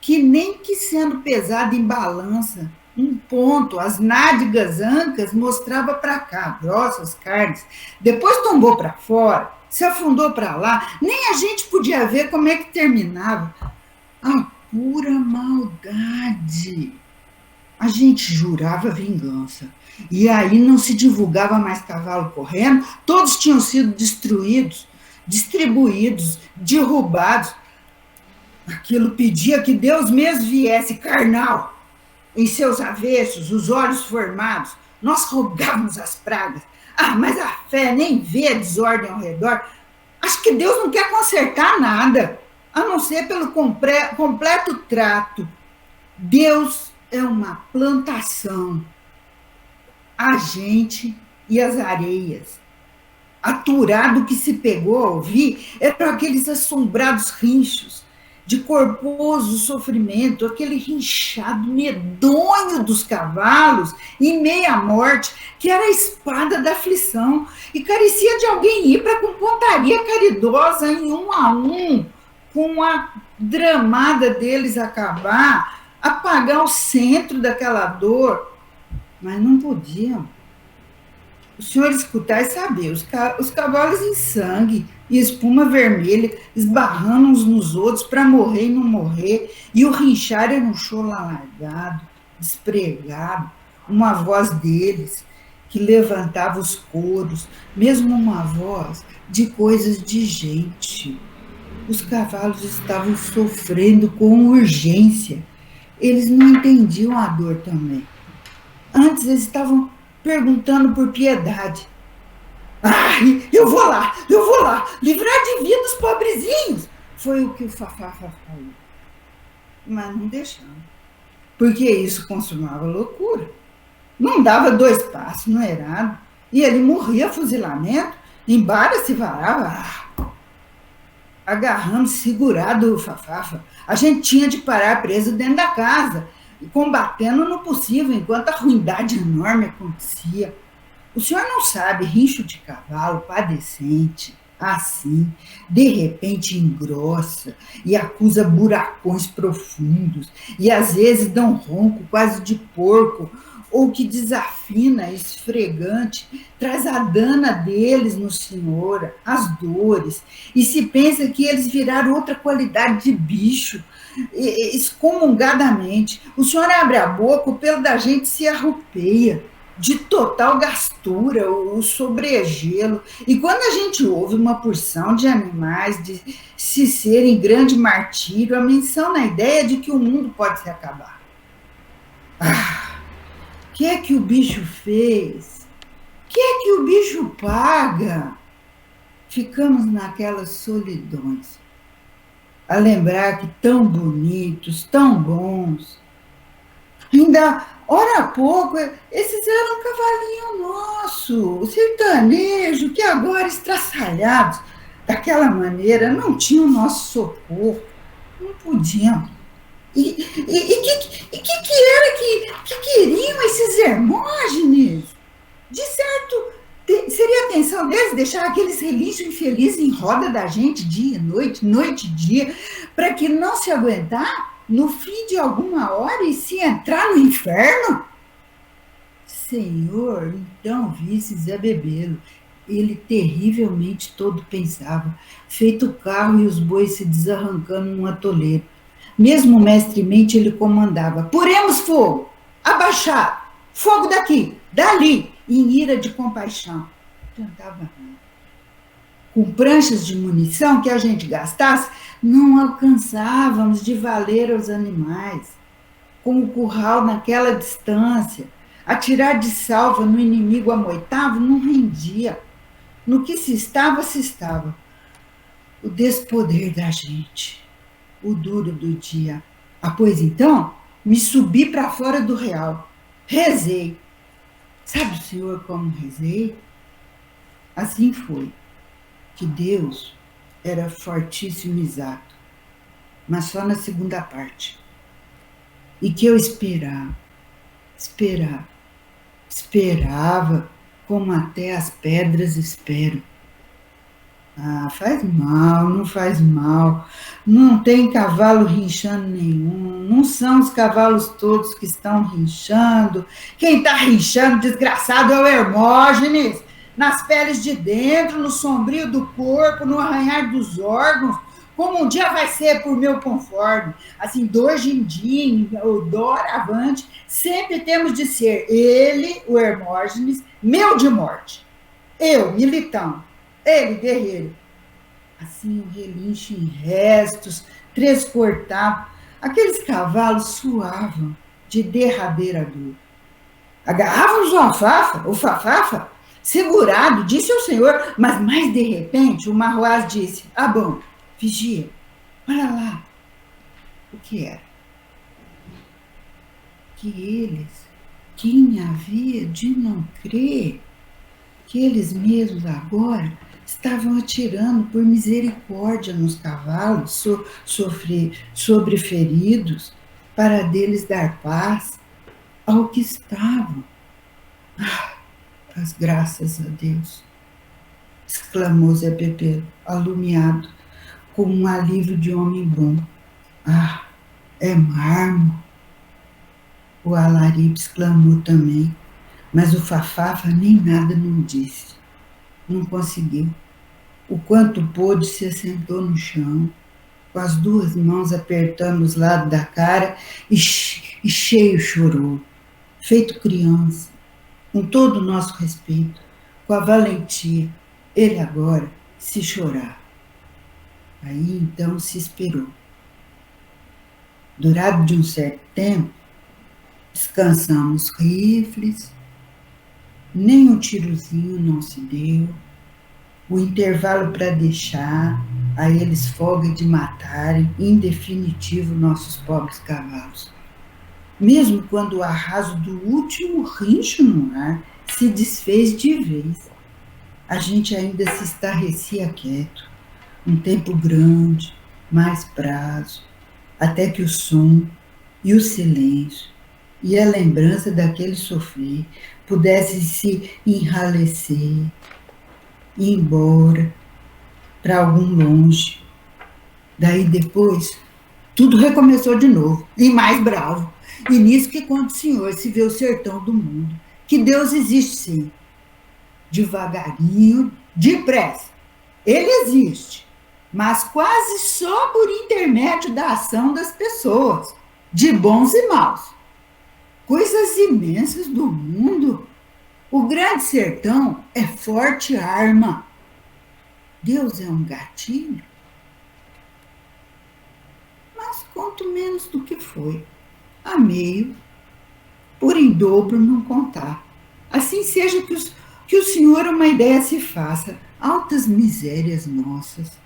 que nem que sendo pesado em balança, um ponto, as nádegas ancas mostrava para cá, grossas carnes, depois tombou para fora, se afundou para lá, nem a gente podia ver como é que terminava. A pura maldade. A gente jurava vingança. E aí não se divulgava mais cavalo correndo, todos tinham sido destruídos, distribuídos, derrubados. Aquilo pedia que Deus mesmo viesse carnal, em seus avessos, os olhos formados. Nós rogávamos as pragas. Mas a fé nem vê a desordem ao redor. Acho que Deus não quer consertar nada, a não ser pelo completo trato. Deus é uma plantação. A gente e as areias. Aturado que se pegou a ouvir eram aqueles assombrados rinchos de corposo sofrimento, aquele rinchado medonho dos cavalos em meia morte, que era a espada da aflição, e carecia de alguém ir para com pontaria caridosa em um a um, com a dramada deles acabar, apagar o centro daquela dor. Mas não podiam. O senhor escutar e saber, os cavalos em sangue e espuma vermelha, esbarrando uns nos outros para morrer e não morrer, e o rinchar era um choro alargado, despregado, uma voz deles que levantava os coros, mesmo uma voz de coisas de gente. Os cavalos estavam sofrendo com urgência, eles não entendiam a dor também. Antes eles estavam perguntando por piedade. Ai, eu vou lá, livrar de vida os pobrezinhos. Foi o que o Fafá falou. Mas não deixamos, porque isso consumava loucura. Não dava 2 passos no errado, e ele morria a fuzilamento, embora se varava, agarrando, segurado o Fafá. A gente tinha de parar preso dentro da casa, combatendo no possível, enquanto a ruindade enorme acontecia. O senhor não sabe, rincho de cavalo, padecente, assim, de repente engrossa e acusa buracões profundos, e às vezes dá um ronco quase de porco, ou que desafina, esfregante, traz a dana deles no Senhor, as dores, e se pensa que eles viraram outra qualidade de bicho, excomungadamente. O Senhor abre a boca, o pelo da gente se arrupeia, de total gastura, o sobregelo. E quando a gente ouve uma porção de animais de se serem grande martírio, a menção na ideia de que o mundo pode se acabar. O que é que o bicho fez? O que é que o bicho paga? Ficamos naquelas solidões, a lembrar que tão bonitos, tão bons. Ainda, ora há pouco, esses eram um cavalinho nosso, sertanejo, que agora estraçalhados, daquela maneira, não tinham nosso socorro, não podiam. E que era que queriam esses Hermógenes? De certo, seria a atenção deles deixar aqueles relinchos infelizes em roda da gente dia e noite, noite e dia, para que não se aguentar no fim de alguma hora e se entrar no inferno? Senhor, então visses a bebê-lo. Ele terrivelmente todo pensava, feito o carro e os bois se desarrancando num atoleiro. Mesmo mestremente ele comandava, poremos fogo, abaixado, fogo daqui, dali, em ira de compaixão. Tentava não. Com pranchas de munição que a gente gastasse, não alcançávamos de valer aos animais. Com o curral naquela distância, atirar de salva no inimigo amoitavo não rendia. No que se estava, se estava. O despoder da gente, o duro do dia. Pois então, me subi para fora do real. Rezei. Sabe o senhor como rezei? Assim foi, que Deus era fortíssimo e exato, mas só na segunda parte. E que eu esperava, como até as pedras esperam. Faz mal, não faz mal. Não tem cavalo rinchando nenhum. Não são os cavalos todos que estão rinchando. Quem está rinchando, desgraçado, é o Hermógenes. Nas peles de dentro, no sombrio do corpo, no arranhar dos órgãos. Como um dia vai ser por meu conforme. Assim, de hoje em dia, ou doravante, sempre temos de ser ele, o Hermógenes, meu de morte. Eu, militão. Ele, guerreiro. Assim, o relincho em restos, três cortados. Aqueles cavalos suavam de derradeira dor. Agarrávamos o fafafa, segurado, disse o senhor, mas mais de repente o Marroaz disse, bom, vigia, olha lá. O que era? Que eles, quem havia de não crer, que eles mesmos agora estavam atirando por misericórdia nos cavalos sobreferidos para deles dar paz ao que estavam. As graças a Deus, exclamou Zé Pepelo, alumiado, com um alívio de homem bom. É mármore. O Alaripe exclamou também, mas o Fafafa nem nada não disse. Não conseguiu. O quanto pôde se assentou no chão, com as duas mãos apertando os lados da cara e cheio chorou, feito criança, com todo o nosso respeito, com a valentia. Ele agora se chorar. Aí então se esperou. Durado de um certo tempo, descansamos rifles, nem um tirozinho não se deu, o intervalo para deixar a eles folga de matarem, em definitivo, nossos pobres cavalos. Mesmo quando o arraso do último rincho no ar se desfez de vez, a gente ainda se estarrecia quieto, um tempo grande, mais prazo, até que o som e o silêncio e a lembrança daquele sofrer pudesse se enralecer, ir embora, para algum longe. Daí depois, tudo recomeçou de novo, e mais bravo. E nisso que conta o Senhor, se vê o sertão do mundo, que Deus existe sim, devagarinho, depressa. Ele existe, mas quase só por intermédio da ação das pessoas, de bons e maus. Coisas imensas do mundo. O grande sertão é forte arma. Deus é um gatilho. Mas conto menos do que foi. A meio, por em dobro não contar. Assim seja que o Senhor uma ideia se faça. Altas misérias nossas.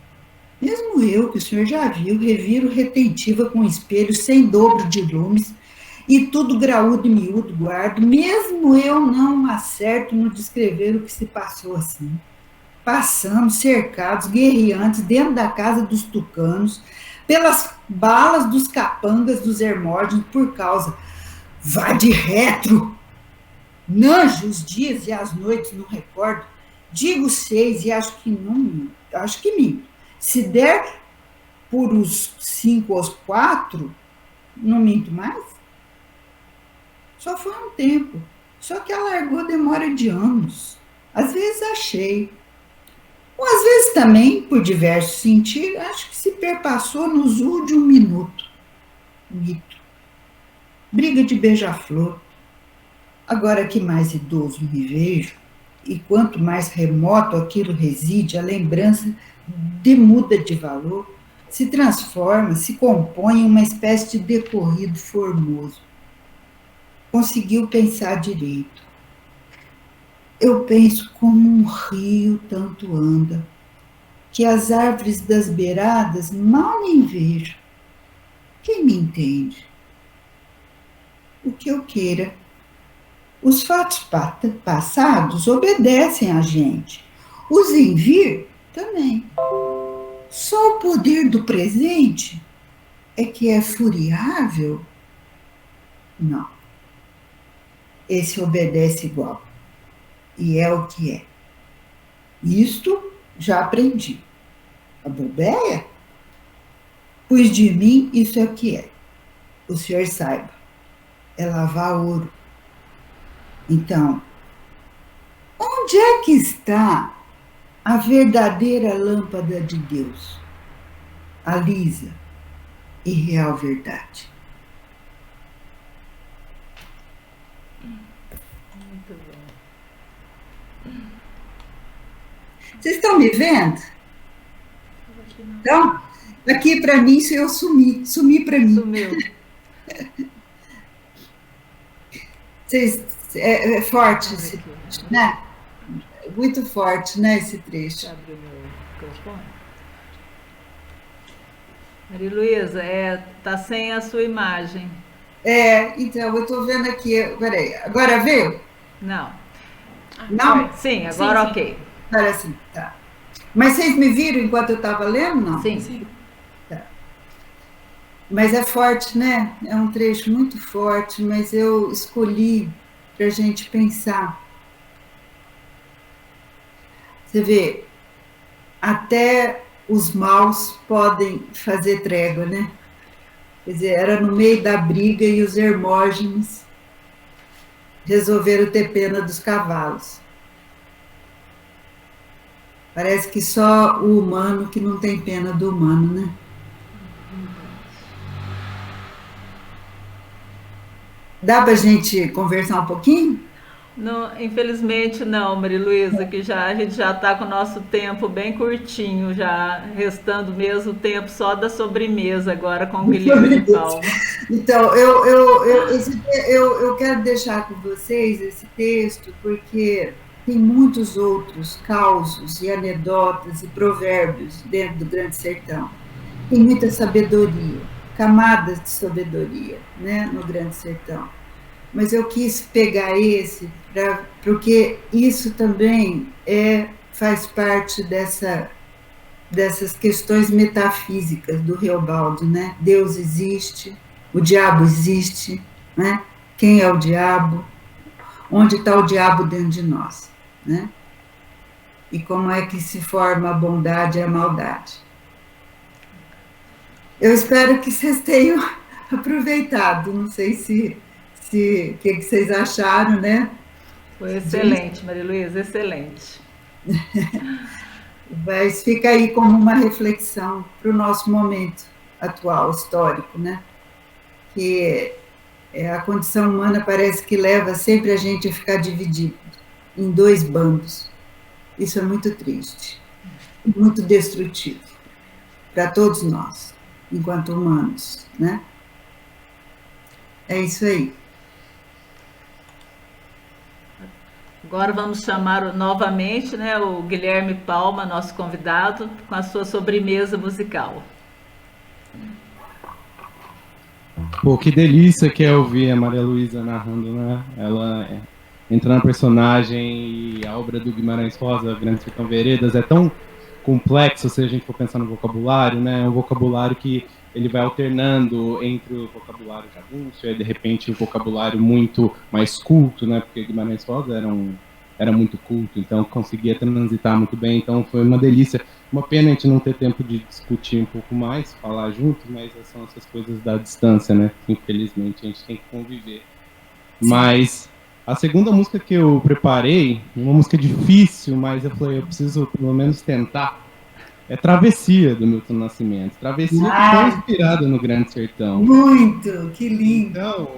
Mesmo eu, que o Senhor já viu, reviro retentiva com espelho sem dobro de lumes, e tudo graúdo e miúdo guardo, mesmo eu não acerto no descrever o que se passou assim. Passamos, cercados, guerreantes, dentro da casa dos tucanos, pelas balas dos capangas dos hermógenes, por causa, vá de retro, nanjo os dias e as noites, não recordo, digo 6 e acho que minto. Se der por os 5 ou os 4, não minto mais. Só foi um tempo, só que alargou demora de anos. Às vezes achei, ou às vezes também, por diversos sentidos, acho que se perpassou no zul de um minuto. Mito. Briga de beija-flor. Agora que mais idoso me vejo, e quanto mais remoto aquilo reside, a lembrança demuda de valor, se transforma, se compõe em uma espécie de decorrido formoso. Conseguiu pensar direito. Eu penso como um rio tanto anda, que as árvores das beiradas mal nem vejo. Quem me entende? O que eu queira. Os fatos passados obedecem a gente. Os em vir também. Só o poder do presente é que é furiável? Não. Esse obedece igual. E é o que é. Isto já aprendi. A bobeia? Pois de mim isso é o que é. O senhor saiba. É lavar ouro. Então, onde é que está a verdadeira lâmpada de Deus? A lisa e real verdade. Muito bom. Vocês estão me vendo? Então, aqui para mim, se eu sumi para mim. Sumiu. É forte esse trecho, né? Muito forte, né, esse trecho. Deixa eu abrir o meu microfone. Maria Luísa, tá sem a sua imagem. Então, eu estou vendo aqui, peraí, agora veio? Não. Não? Sim, agora sim, ok. Agora sim, tá. Mas vocês me viram enquanto eu estava lendo, não? Sim. Tá. Mas é forte, né? É um trecho muito forte, mas eu escolhi para a gente pensar. Você vê, até os maus podem fazer trégua, né? Quer dizer, era no meio da briga e os Hermógenes resolveram ter pena dos cavalos. Parece que só o humano que não tem pena do humano, né? Dá para a gente conversar um pouquinho? Não, infelizmente não, Maria Luísa, que a gente já está com o nosso tempo bem curtinho, já restando mesmo o tempo só da sobremesa agora com o Guilherme de Palma. Então, eu quero deixar com vocês esse texto, porque tem muitos outros causos e anedotas e provérbios dentro do Grande Sertão. Tem muita sabedoria, camadas de sabedoria, né, no Grande Sertão. Mas eu quis pegar esse, porque isso também faz parte dessas questões metafísicas do Reobaldo, né? Deus existe, o diabo existe, né? Quem é o diabo? Onde está o diabo dentro de nós, né? e como é que se forma a bondade e a maldade. Eu espero que vocês tenham aproveitado, não sei o que vocês acharam, né? Foi excelente, Maria Luísa, excelente. Mas fica aí como uma reflexão para o nosso momento atual, histórico, né? Que a condição humana parece que leva sempre a gente a ficar dividido em dois bandos. Isso é muito triste, muito destrutivo para todos nós, enquanto humanos, né? É isso aí. Agora vamos chamar novamente, né, o Guilherme Palma, nosso convidado, com a sua sobremesa musical. Pô, que delícia que é ouvir a Maria Luísa narrando, né? Ela entra na personagem e a obra do Guimarães Rosa, Grande Sertão Veredas, é tão complexo se a gente for pensar no vocabulário, né? É um vocabulário que ele vai alternando entre o vocabulário jagunço e de repente o vocabulário muito mais culto, né? Porque Guimarães Rosa era muito culto, então conseguia transitar muito bem, então foi uma delícia. Uma pena a gente não ter tempo de discutir um pouco mais, falar junto, mas são essas coisas da distância, né? Infelizmente a gente tem que conviver. Mas a segunda música que eu preparei, uma música difícil, mas eu falei, eu preciso pelo menos tentar, é Travessia, do Milton Nascimento. Travessia que foi inspirada no Grande Sertão. Muito, que lindo. Então,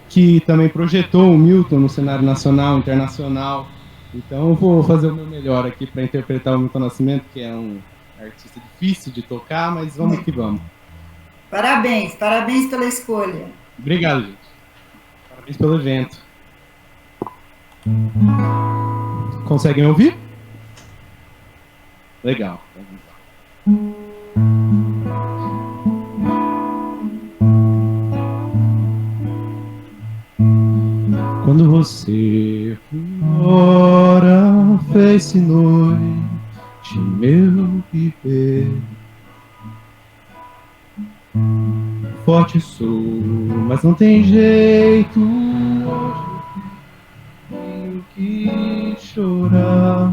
que também projetou o Milton no cenário nacional, internacional. Então eu vou fazer o meu melhor aqui para interpretar o Milton Nascimento, que é um artista difícil de tocar, mas vamos que vamos. Parabéns, parabéns pela escolha. Obrigado, gente. Parabéns pelo evento. Conseguem ouvir? Legal. Quando você fora fez noite meu viver, forte sou, mas não tem jeito, hoje tenho que chorar.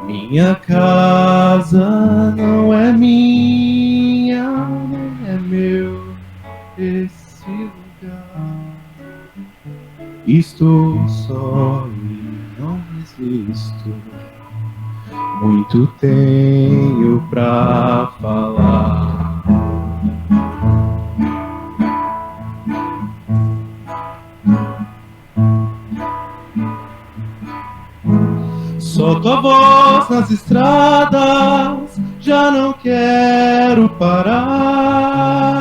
Minha casa não é minha, nem é meu esse lugar. Estou só e não resisto, muito tenho pra falar. Solto a voz nas estradas, já não quero parar.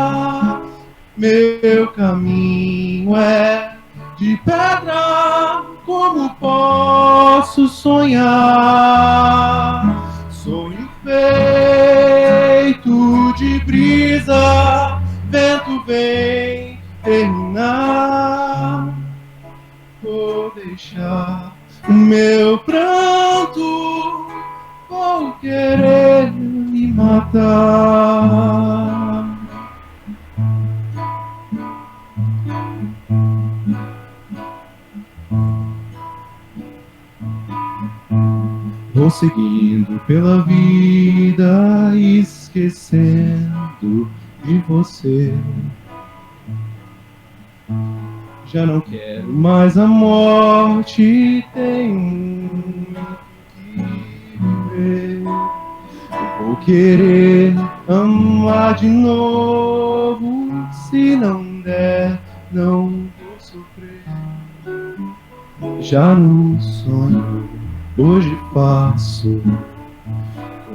Meu caminho é de pedra, como posso sonhar? Sonho feito de brisa, vento vem terminar. Vou deixar o meu pranto, vou querer me matar. Vou seguindo pela vida, esquecendo de você. Já não quero mais a morte, tenho muito que viver. Eu vou querer amar de novo, se não der, não vou sofrer. Já no sonho, hoje faço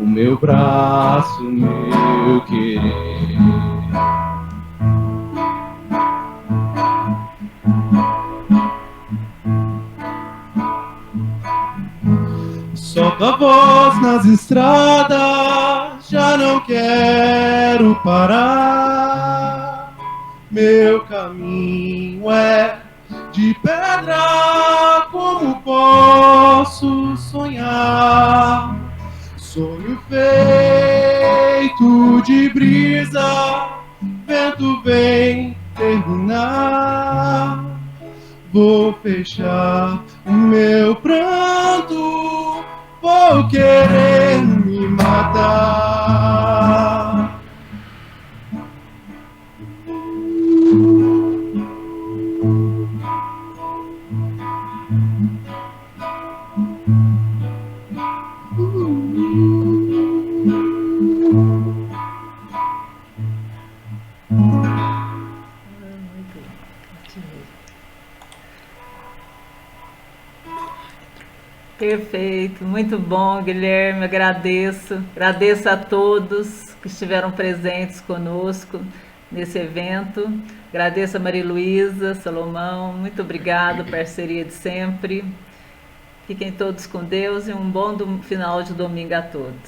o meu braço, meu querer. Solto a voz nas estradas, já não quero parar. Meu caminho é de pedra, como posso sonhar? Sonho feito de brisa, vento vem terminar. Vou fechar o meu pranto, estou querendo me matar. Perfeito, muito bom, Guilherme, agradeço. Agradeço a todos que estiveram presentes conosco nesse evento. Agradeço a Maria Luísa, Salomão, muito obrigado, parceria de sempre. Fiquem todos com Deus e um bom final de domingo a todos.